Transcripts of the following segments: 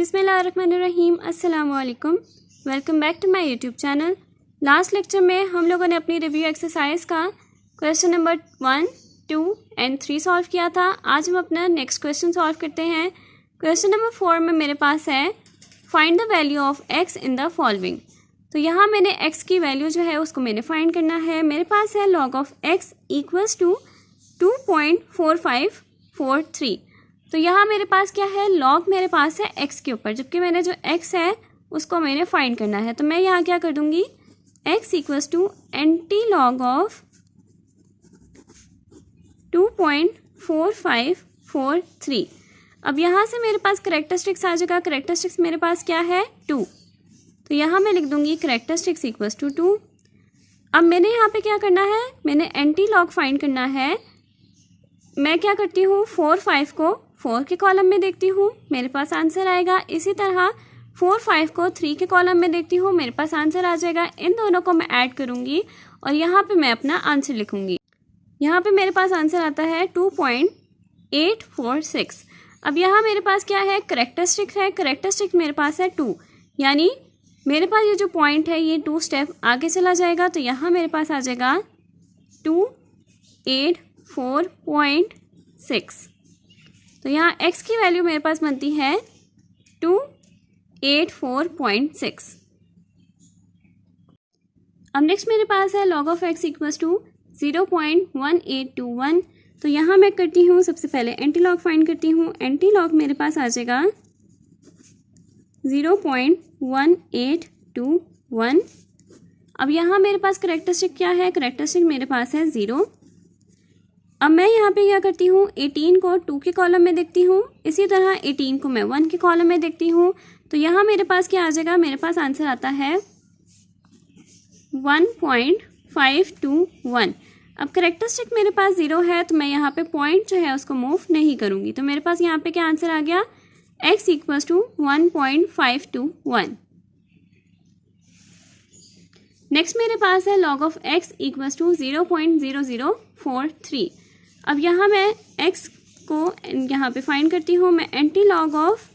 बिस्मिल्लाहिर्रहमानिर्रहीम। अस्सलाम वालेकुम। Welcome back to my YouTube channel. Last lecture में हम लोगों ने अपनी रिव्यू एक्सरसाइज का क्वेश्चन नंबर 1, 2 एंड 3 सॉल्व किया था। आज हम अपना नेक्स्ट क्वेश्चन सॉल्व करते हैं। क्वेश्चन नंबर 4 में मेरे पास है find the value of x in the following. तो यहाँ मैंने एक्स की वैल्यू जो है उसको मैंने फाइंड करना है। मेरे पास है log of x equals to 2.4543। तो यहाँ मेरे पास क्या है, लॉग मेरे पास है एक्स के ऊपर, जबकि मैंने जो एक्स है उसको मैंने फाइंड करना है। तो मैं यहाँ क्या कर दूँगी, x equals to antilog of 2.4543। अब यहाँ से मेरे पास करेक्टरिस्टिक्स आ जाएगा। करेक्टरिस्टिक्स मेरे पास क्या है, 2। तो यहाँ मैं लिख दूँगी करेक्टरिस्टिक्स इक्वल्स टू 2। अब मैंने यहाँ पे क्या करना है, मैंने एंटी लॉग फाइंड करना है। मैं क्या करती हूँ, 4, 5 को 4 के कॉलम में देखती हूँ, मेरे पास आंसर आएगा। इसी तरह 4, 5 को 3 के कॉलम में देखती हूँ, मेरे पास आंसर आ जाएगा। इन दोनों को मैं ऐड करूँगी और यहाँ पे मैं अपना आंसर लिखूँगी। यहाँ पे मेरे पास आंसर आता है 2.846। अब यहाँ मेरे पास क्या है, करेक्टरिस्टिक है। करेक्टरिस्टिक मेरे पास है 2, यानी मेरे पास ये जो पॉइंट है ये 2 स्टेप आगे चला जाएगा। तो यहाँ मेरे पास आ जाएगा 284.6। तो यहाँ x की वैल्यू मेरे पास बनती है 284.6। अब नेक्स्ट मेरे पास है log of x equals to 0.1821। तो यहाँ मैं करती हूँ, सबसे पहले एंटी लॉग फाइंड करती हूँ। एंटी लॉग मेरे पास आ जाएगा 0.1821। अब यहाँ मेरे पास करेक्टरिस्टिक क्या है, करेक्टरिस्टिक मेरे पास है 0। अब मैं यहाँ पे क्या करती हूँ, 18 को 2 के कॉलम में देखती हूँ, इसी तरह 18 को मैं 1 के कॉलम में देखती हूँ। तो यहाँ मेरे पास क्या आ जाएगा, मेरे पास आंसर आता है 1.521। अब करेक्टरिस्टिक मेरे पास 0 है, तो मैं यहाँ पे पॉइंट जो है उसको मूव नहीं करूँगी। तो मेरे पास यहाँ पे क्या आंसर आ गया, x इक्वल्स टू 1.521। नेक्स्ट मेरे पास है log of x equals to 0.0043। अब यहाँ मैं x को यहाँ पे फाइंड करती हूँ। मैं एंटी लॉग ऑफ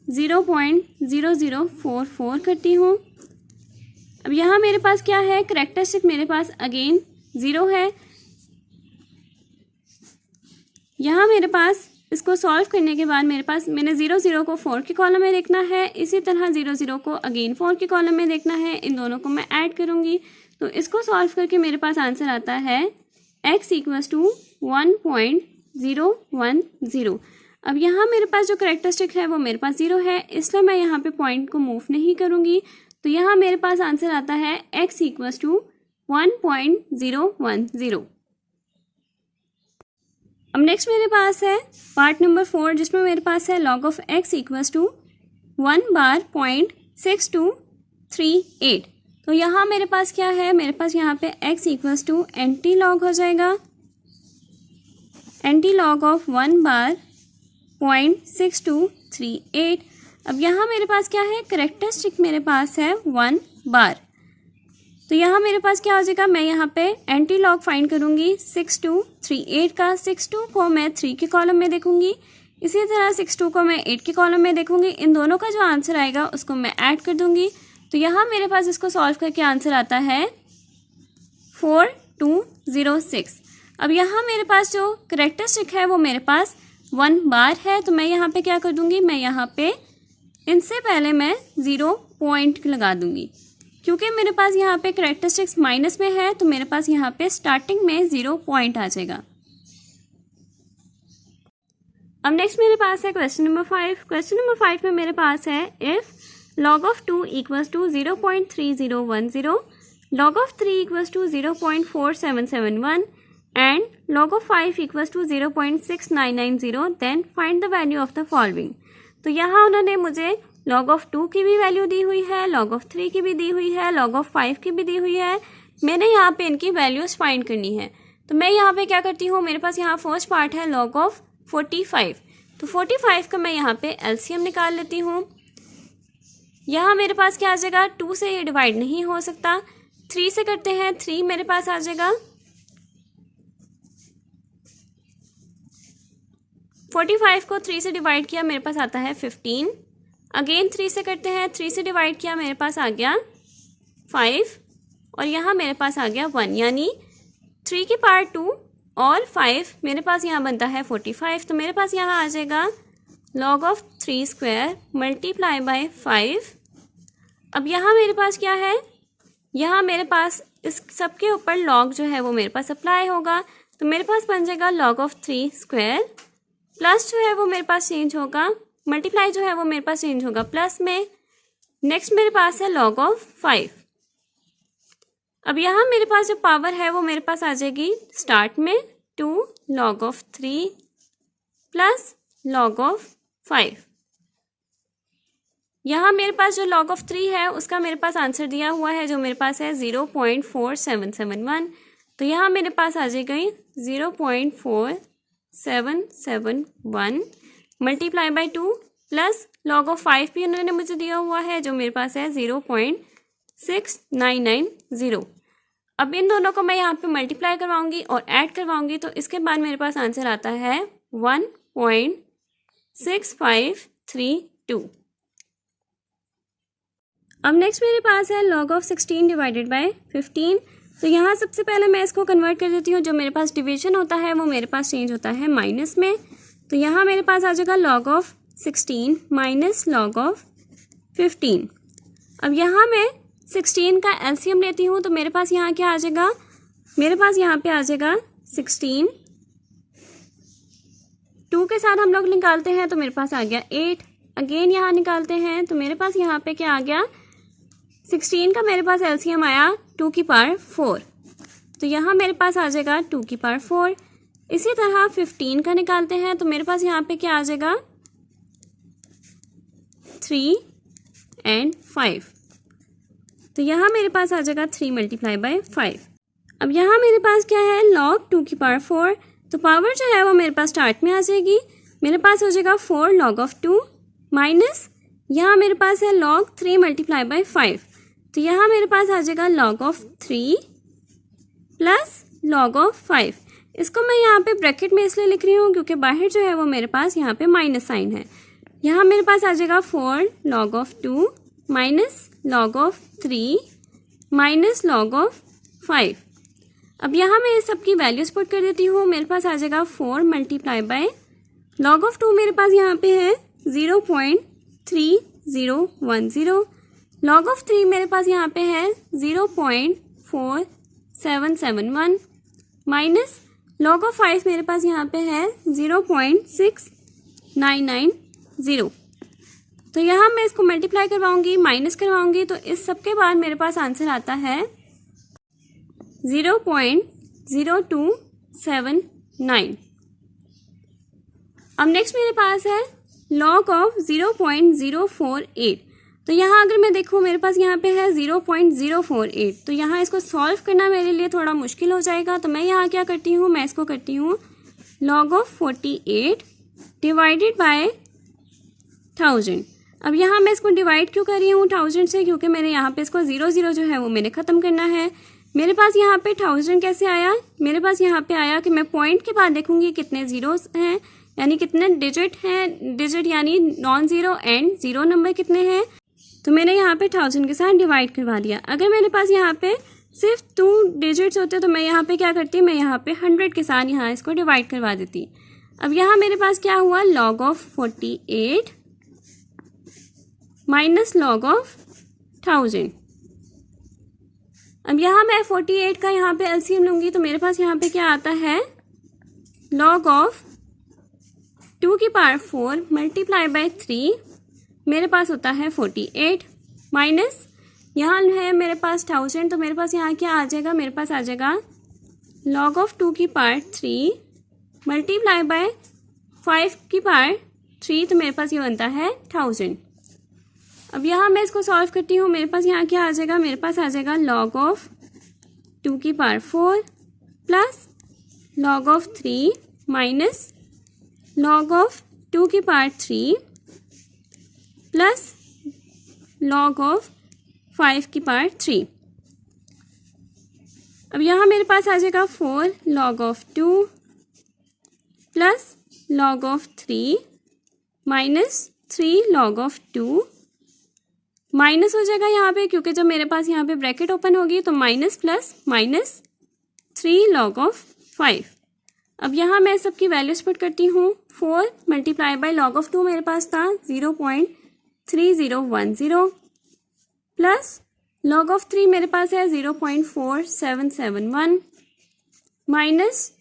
0.0044 करती हूँ। अब यहाँ मेरे पास क्या है, करेक्टरिस्टिक मेरे पास अगेन 0 है। यहाँ मेरे पास इसको सॉल्व करने के बाद मेरे पास, मैंने 0 को 4 के कॉलम में देखना है, इसी तरह 0 को अगेन 4 के कॉलम में देखना है। इन दोनों को मैं ऐड करूँगी। तो इसको सॉल्व करके मेरे पास आंसर आता है x इक्वल्स टू 1.010। अब यहाँ मेरे पास जो करेक्टरिस्टिक है वो मेरे पास 0 है, इसलिए मैं यहाँ पे पॉइंट को मूव नहीं करूँगी। तो यहाँ मेरे पास आंसर आता है x इक्वल्स टू 1.010। अब नेक्स्ट मेरे पास है पार्ट नंबर 4, जिसमें मेरे पास है log of x equals to 1/.6238। तो यहाँ मेरे पास क्या है, मेरे पास यहाँ पे x equals to antilog हो जाएगा, एंटी लॉग ऑफ 1/.6238। अब यहाँ मेरे पास क्या है, करेक्टरिस्टिक मेरे पास है 1 बार। तो यहाँ मेरे पास क्या हो जाएगा, मैं यहाँ पे एंटी लॉग फाइंड करूँगी 6238 का। 62 को मैं 3 के कॉलम में देखूँगी, इसी तरह 62 को मैं 8 के कॉलम में देखूँगी। इन दोनों का जो आंसर आएगा उसको मैं ऐड कर दूँगी। तो यहाँ मेरे पास इसको सॉल्व करके आंसर आता है 4206। अब यहाँ मेरे पास जो करेक्टरिस्टिक है वो मेरे पास 1 बार है। तो मैं यहाँ पे क्या कर दूँगी, मैं यहाँ पे इनसे पहले मैं 0 पॉइंट लगा दूँगी, क्योंकि मेरे पास यहाँ पे करेक्टरिस्टिक्स माइनस में है। तो मेरे पास यहाँ पे स्टार्टिंग में 0 पॉइंट आ जाएगा। अब नेक्स्ट मेरे पास है क्वेश्चन नंबर 5। क्वेश्चन नंबर 5 में मेरे पास है if log of 2 equals to 0.3010, log of 3 equals to 0.4771 and log of 5 equals to 0.6990, then find the value of the following. तो यहाँ उन्होंने मुझे log ऑफ 2 की भी वैल्यू दी हुई है, log ऑफ 3 की भी दी हुई है, log ऑफ 5 की भी दी हुई है। मैंने यहाँ पे इनकी वैल्यूज फाइंड करनी है। तो मैं यहाँ पे क्या करती हूँ, मेरे पास यहाँ फर्स्ट पार्ट है log ऑफ 45। तो 45 का मैं यहाँ पे एलसीएम निकाल लेती हूँ। यहाँ मेरे पास क्या आ जाएगा, 2 से ये डिवाइड नहीं हो सकता, 3 से करते हैं, 3 मेरे पास आ जाएगा। 45 को 3 से डिवाइड किया, मेरे पास आता है 15। अगेन 3 से करते हैं, 3 से डिवाइड किया, मेरे पास आ गया 5 और यहाँ मेरे पास आ गया 1, यानी 3 की पावर 2 और 5 मेरे पास यहाँ बनता है 45। तो मेरे पास यहाँ आ जाएगा log of 3 square multiply by 5। अब यहाँ मेरे पास क्या है, यहाँ मेरे पास इस सब के ऊपर log जो है वो मेरे पास अप्लाई होगा, तो मेरे पास बन जाएगा log ऑफ 3 स्क्वायर प्लस जो है वो मेरे पास चेंज होगा, मल्टीप्लाई जो है वो मेरे पास चेंज होगा प्लस में। नेक्स्ट मेरे पास है log ऑफ 5। अब यहाँ मेरे पास जो पावर है वो मेरे पास आ जाएगी स्टार्ट में 2 log of 3 plus log of 5। यहाँ मेरे पास जो log ऑफ 3 है उसका मेरे पास आंसर दिया हुआ है, जो मेरे पास है 0.4771। तो यहाँ मेरे पास आ जाएगी 0.4771 multiply by 2 plus log of 5 भी उन्होंने मुझे दिया हुआ है, जो मेरे पास है 0.6990। अब इन दोनों को मैं यहाँ पे मल्टीप्लाई करवाऊंगी और ऐड करवाऊंगी, तो इसके बाद मेरे पास आंसर आता है 1.6532। अब नेक्स्ट मेरे पास है log ऑफ 16 डिवाइडेड बाय 15। तो यहाँ सबसे पहले मैं इसको कन्वर्ट कर देती हूँ, जो मेरे पास डिवीजन होता है वो मेरे पास चेंज होता है माइनस में। तो यहाँ मेरे पास आ जाएगा log of 16 minus log of 15। अब यहाँ मैं 16 का एलसीएम लेती हूँ, तो मेरे पास यहाँ क्या आ जाएगा, मेरे पास यहाँ पे आ जाएगा 16, 2 के साथ हम लोग निकालते हैं तो मेरे पास आ गया 8। अगेन यहाँ निकालते हैं तो मेरे पास यहाँ पे क्या आ गया, 16 का मेरे पास एलसीएम आया 2 की पावर 4, तो यहाँ मेरे पास आ जाएगा 2 की पावर 4। इसी तरह 15 का निकालते हैं तो मेरे पास यहाँ पे क्या आ जाएगा 3 and 5, तो यहाँ मेरे पास आ जाएगा 3 मल्टीप्लाई बाय 5। अब यहाँ मेरे पास क्या है log 2 की पावर 4, तो पावर जो है वो मेरे पास स्टार्ट में आ जाएगी, मेरे पास हो जाएगा 4 log ऑफ 2 माइनस यहाँ मेरे पास है log 3 मल्टीप्लाई बाय 5, तो यहाँ मेरे पास आ जाएगा log of 3 plus log of 5। इसको मैं यहाँ पे ब्रैकेट में इसलिए लिख रही हूँ क्योंकि बाहर जो है वो मेरे पास यहाँ पे माइनस साइन है। यहाँ मेरे पास आ जाएगा 4 log of 2 minus log of 3 minus log of 5। अब यहाँ मैं इस सब की वैल्यूज पुट कर देती हूँ, मेरे पास आ जाएगा 4 मल्टीप्लाई बाय log ऑफ 2 मेरे पास यहाँ पे है 0.3010, log ऑफ 3 मेरे पास यहाँ पे है 0.4771 माइनस log ऑफ 5 मेरे पास यहाँ पे है 0.6990। तो यहाँ मैं इसको मल्टीप्लाई करवाऊंगी, माइनस करवाऊंगी, तो इस सब के बाद मेरे पास आंसर आता है 0.0279। अब नेक्स्ट मेरे पास है log ऑफ 0.048। तो यहाँ अगर मैं देखूँ मेरे पास यहाँ पे है 0.048, तो यहाँ इसको सॉल्व करना मेरे लिए थोड़ा मुश्किल हो जाएगा। तो मैं यहाँ क्या करती हूँ, मैं इसको करती हूँ log ऑफ 48 डिवाइडेड बाय 1000। अब यहाँ मैं इसको डिवाइड क्यों कर रही हूँ 1000 से, क्योंकि मैंने यहाँ पे इसको 0 जो है वो मैंने ख़त्म करना है। मेरे पास यहाँ पे 1000 कैसे आया, मेरे पास यहाँ पे आया कि मैं पॉइंट के बाद देखूंगी कितने जीरोस हैं, यानी कितने डिजिट हैं, डिजिट यानी non zero and zero number कितने हैं, तो मैंने यहाँ पे 1000 के साथ डिवाइड करवा दिया। अगर मेरे पास यहाँ पे सिर्फ 2 डिजिट्स होते तो मैं यहाँ पे क्या करती, मैं यहाँ पे 100 के साथ यहाँ इसको डिवाइड करवा देती। अब यहाँ मेरे पास क्या हुआ, log of 48 minus log of 1000। अब यहाँ मैं 48 का यहाँ पे एलसीएम लूँगी, तो मेरे पास यहाँ पे क्या आता है log ऑफ 2 की पावर 4 मल्टीप्लाई बाय 3, मेरे पास होता है 48 माइनस यहाँ है मेरे पास 1000, तो मेरे पास यहाँ क्या आ जाएगा, मेरे पास आ जाएगा log ऑफ 2 की पावर 3 मल्टीप्लाई बाय 5 की पावर 3, तो मेरे पास ये बनता है 1000। अब यहाँ मैं इसको सॉल्व करती हूँ, मेरे पास यहाँ क्या आ जाएगा, मेरे पास आ जाएगा log ऑफ 2 की power 4 plus log of 3 minus log of 2 की पावर 3 प्लस log ऑफ 5 की पावर 3। अब यहाँ मेरे पास आ जाएगा 4 log of 2 plus log of 3 minus 3 log of 2, minus हो जाएगा यहाँ पे क्योंकि जब मेरे पास यहाँ पे ब्रैकेट ओपन होगी तो minus plus minus 3 log of 5। अब यहाँ मैं सबकी वैल्यूज पुट करती हूँ। 4 मल्टीप्लाई बाय log of 2 मेरे पास था 0.3010 प्लस log of 3 मेरे पास है 0.4771 minus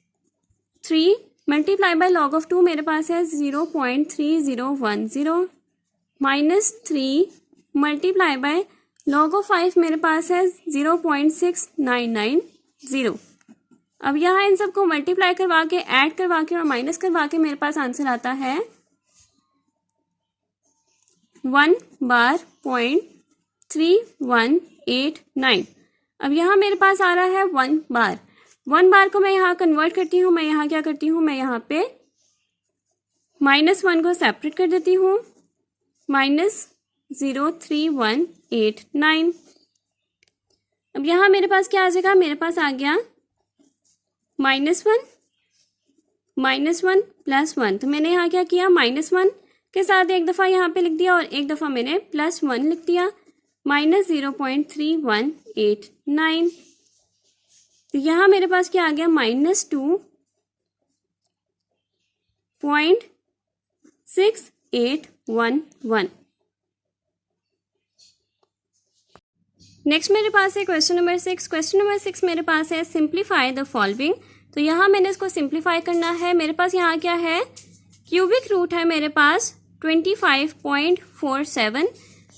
3 multiply by log of 2 मेरे पास है 0.3010 minus 3 multiply by log of 5 मेरे पास है 0.6990। अब यहाँ इन सबको मल्टीप्लाई करवा के, ऐड करवा के और माइनस करवा के मेरे पास आंसर आता है 1 बार .3189। अब यहाँ मेरे पास आ रहा है 1 बार। 1 बार को मैं यहाँ कन्वर्ट करती हूँ। मैं यहाँ क्या करती हूँ, मैं यहाँ पे -1 को सेपरेट कर देती हूँ, -03189। अब यहाँ मेरे पास क्या आ जाएगा, मेरे पास आ गया -1 प्लस 1। तो मैंने यहाँ क्या किया, -1 के साथ एक दफ़ा यहाँ पे लिख दिया और एक दफ़ा मैंने +1 लिख दिया, -0.3189। तो यहाँ मेरे पास क्या आ गया, -2.6811। नेक्स्ट मेरे पास है क्वेश्चन नंबर 6। क्वेश्चन नंबर 6 मेरे पास है सिंप्लीफाई द फॉलोइंग। तो यहाँ मैंने इसको सिंप्लीफाई करना है। मेरे पास यहाँ क्या है, क्यूबिक रूट है मेरे पास 25.47।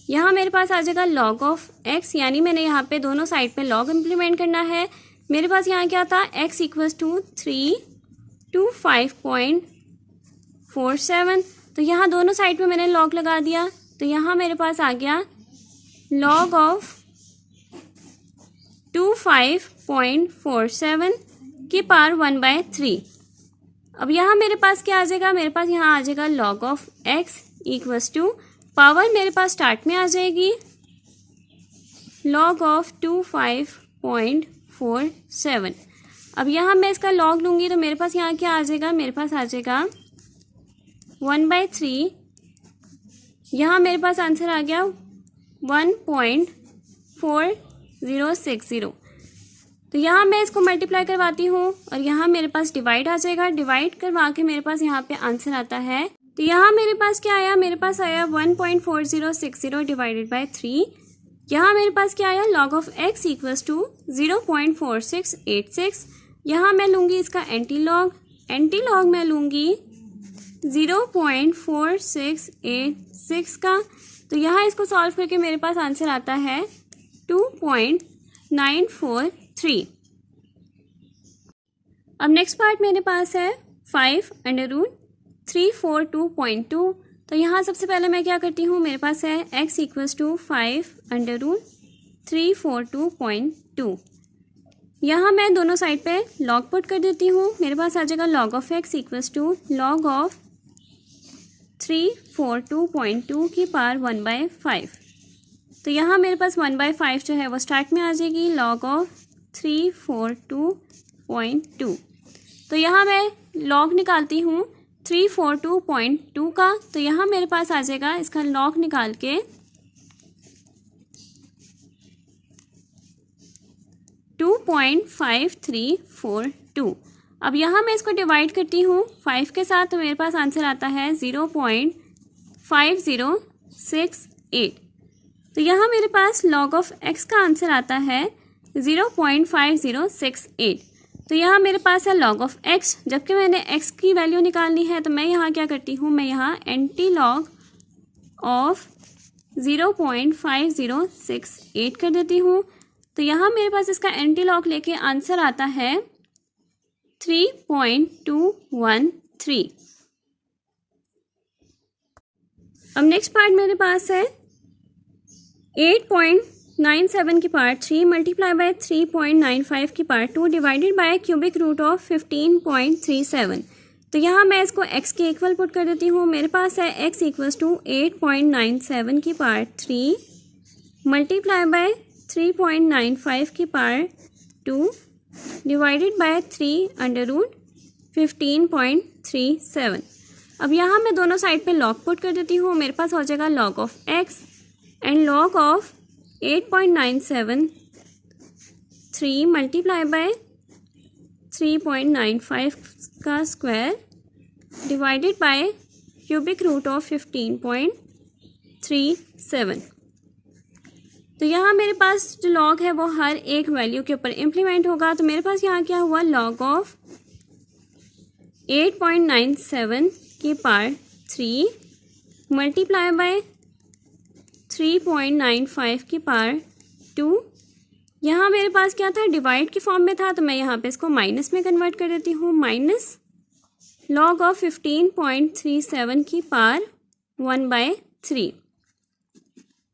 यहाँ मेरे पास आ जाएगा log ऑफ x, यानी मैंने यहाँ पे दोनों साइड पे log इम्प्लीमेंट करना है। मेरे पास यहाँ क्या था, x इक्वल्स टू 325.47। तो यहाँ दोनों साइड पे मैंने log लगा दिया। तो यहाँ मेरे पास आ गया log ऑफ 25.47 की पावर 1/3। अब यहाँ मेरे पास क्या आ जाएगा, मेरे पास यहाँ आ जाएगा log of x equals to, power मेरे पास स्टार्ट में आ जाएगी log ऑफ 25.47। अब यहाँ मैं इसका log लूँगी तो मेरे पास यहाँ क्या आ जाएगा, मेरे पास आ जाएगा 1/3। यहाँ मेरे पास आंसर आ गया 1.4060। तो यहाँ मैं इसको मल्टीप्लाई करवाती हूँ और यहाँ मेरे पास डिवाइड आ जाएगा। डिवाइड करवा के मेरे पास यहाँ पे आंसर आता है। तो यहाँ मेरे पास क्या आया, मेरे पास आया 1.4060 डिवाइडेड बाय 3। यहाँ मेरे पास क्या आया, log of x equals to 0.4686। यहाँ मैं लूँगी इसका एंटी लॉग मैं लूँगी 0.4686 का। तो यहाँ इसको सॉल्व करके मेरे पास आंसर आता है 2.943। अब नेक्स्ट पार्ट मेरे पास है 5√342.2। तो यहाँ सबसे पहले मैं क्या करती हूँ, मेरे पास है x इक्वल्स टू 5√342.2। यहाँ मैं दोनों साइड पे log पुट कर देती हूँ। मेरे पास आ जाएगा log of x equals to log of 342.2 की पावर 1/5। तो यहाँ मेरे पास 1/5 जो है वो स्टार्ट में आ जाएगी, log ऑफ 342.2। तो यहाँ मैं log निकालती हूँ 342.2 का। तो यहाँ मेरे पास आ जाएगा, इसका log निकाल के 2.5342। अब यहाँ मैं इसको डिवाइड करती हूँ 5 के साथ, तो मेरे पास आंसर आता है 0.5068। तो यहाँ मेरे पास log ऑफ x का आंसर आता है 0.5068। तो यहाँ मेरे पास है log ऑफ x, जबकि मैंने x की वैल्यू निकालनी है। तो मैं यहाँ क्या करती हूँ, मैं यहाँ एंटी लॉग ऑफ 0.5068 कर देती हूँ। तो यहाँ मेरे पास इसका एंटी लॉग लेके आंसर आता है 3.213। अब नेक्स्ट पार्ट मेरे पास है 8.97 की पावर 3 मल्टीप्लाई बाय 3.95 की power 2 divided by cubic root of 15.37। तो यहाँ मैं इसको x के इक्वल पुट कर देती हूँ। मेरे पास है x इक्वल्स टू 8.97 की पावर 3 मल्टीप्लाई बाय 3.95 की पावर 2 डिवाइडेड बाय 3 √15.37। अब यहाँ मैं दोनों साइड पे लॉग पुट कर देती हूँ, मेरे पास हो जाएगा log of x and log of 8.973 multiply by 3.95 का square divided by cubic root of 15.37। तो यहाँ मेरे पास जो लॉग है वो हर एक वैल्यू के ऊपर इम्प्लीमेंट होगा। तो मेरे पास यहाँ क्या हुआ, log ऑफ 8.97 की पावर 3 मल्टीप्लाई बाय 3.95 की पावर 2। यहाँ मेरे पास क्या था, डिवाइड की फॉर्म में था, तो मैं यहाँ पे इसको माइनस में कन्वर्ट कर देती हूँ। माइनस log ऑफ 15.37 की पावर 1/3।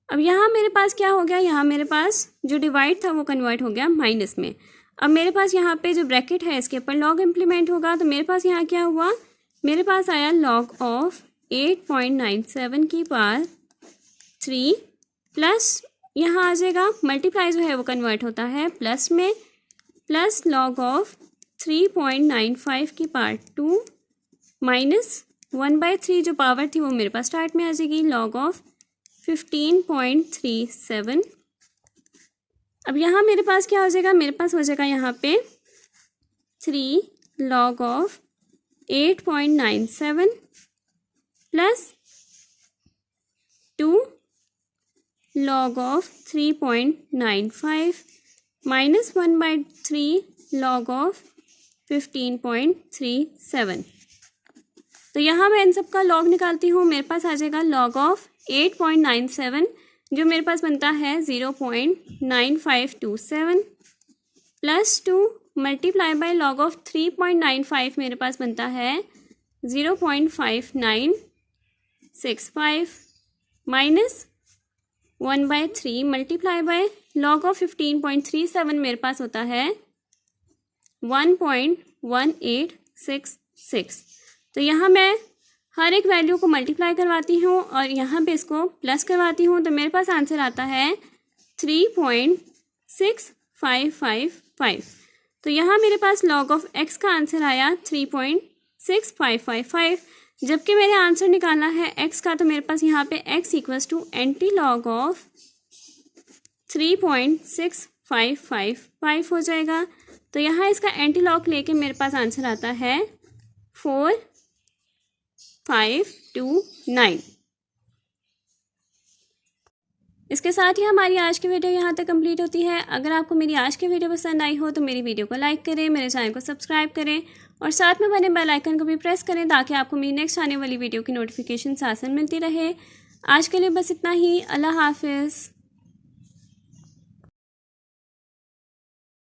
अब यहाँ मेरे पास क्या हो गया, यहाँ मेरे पास जो डिवाइड था वो कन्वर्ट हो गया माइनस में। अब मेरे पास यहाँ पे जो ब्रैकेट है इसके ऊपर log इम्प्लीमेंट होगा। तो मेरे पास यहाँ क्या हुआ, मेरे पास आया log ऑफ 8.97 की पावर 3 प्लस यहाँ आ जाएगा मल्टीप्लाई जो है वो कन्वर्ट होता है प्लस में, प्लस log ऑफ 3.95 की पावर 2 माइनस 1/3 जो पावर थी वो मेरे पास स्टार्ट में आ जाएगी log ऑफ 15.37। अब यहाँ मेरे पास क्या हो जाएगा, मेरे पास हो जाएगा यहाँ पे 3 log of 8.97 plus 2 log of 3.95 minus 1/3 log of 15.37। तो यहाँ मैं इन सब का log निकालती हूँ, मेरे पास आ जाएगा log ऑफ 8.97 जो मेरे पास बनता है 0.9527 plus 2 multiply by log of 3.95 मेरे पास बनता है 0.5965 minus 1/3 multiply by log of 15.37 मेरे पास होता है 1.1866। तो यहाँ मैं हर एक वैल्यू को मल्टीप्लाई करवाती हूँ और यहाँ पे इसको प्लस करवाती हूँ, तो मेरे पास आंसर आता है 3.6555। तो यहाँ मेरे पास log ऑफ x का आंसर आया 3.6555, जबकि मेरे आंसर निकालना है x का। तो मेरे पास यहाँ पे x equals to anti log of 3.6555 हो जाएगा। तो यहाँ इसका एंटी लॉग लेके मेरे पास आंसर आता है 4529। इसके साथ ही हमारी आज की वीडियो यहाँ तक कंप्लीट होती है। अगर आपको मेरी आज की वीडियो पसंद आई हो तो मेरी वीडियो को लाइक करें, मेरे चैनल को सब्सक्राइब करें और साथ में बने बेल आइकन को भी प्रेस करें ताकि आपको मेरी नेक्स्ट आने वाली वीडियो की नोटिफिकेशन साथ साथ मिलती रहे। आज के लिए बस इतना ही। अल्लाह हाफिज़।